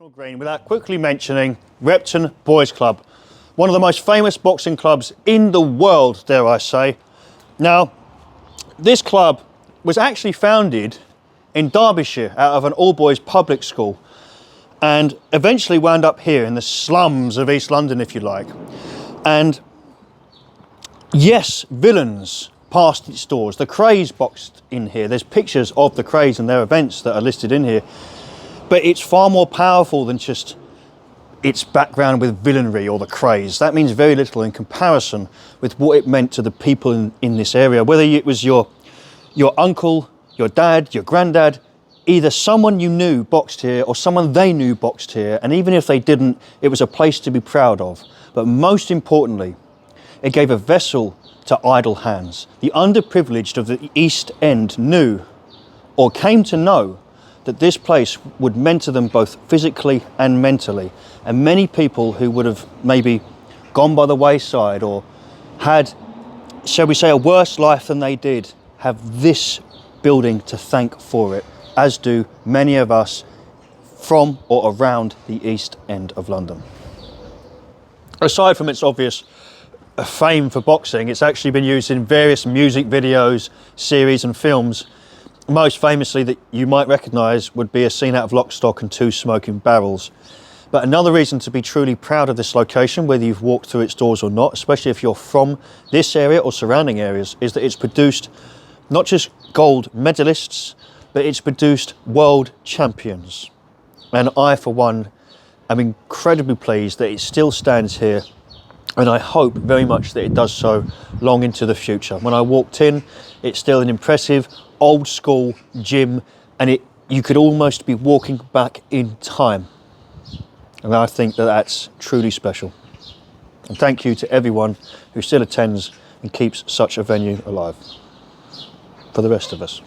Bethnal Green without quickly mentioning Repton Boys Club, one of the most famous boxing clubs in the world, dare I say. Now, this club was actually founded in Derbyshire out of an all-boys public school and eventually wound up here in the slums of East London, if you like. And yes, villains passed its doors. The Krays boxed in here. There's pictures of the Krays and their events that are listed in here. But it's far more powerful than just its background with villainry or the Krays. That means very little in comparison with what it meant to the people in this area. Whether it was your uncle, your dad, your granddad, either someone you knew boxed here or someone they knew boxed here. And even if they didn't, it was a place to be proud of. But most importantly, it gave a vessel to idle hands. The underprivileged of the East End knew or came to know that this place would mentor them both physically and mentally. And many people who would have maybe gone by the wayside or had, shall we say, a worse life than they did, have this building to thank for it, as do many of us from or around the East End of London. Aside from its obvious fame for boxing, it's actually been used in various music videos, series and films. Most famously that you might recognise would be a scene out of Lock, Stock and Two Smoking Barrels. But another reason to be truly proud of this location, whether you've walked through its doors or not, especially if you're from this area or surrounding areas, is that it's produced not just gold medalists, but it's produced world champions. And I, for one, am incredibly pleased that it still stands here, and I hope very much that it does so long into the future. When I walked in, it's still an impressive old school gym, and you could almost be walking back in time. And I think that that's truly special. And thank you to everyone who still attends and keeps such a venue alive. For the rest of us.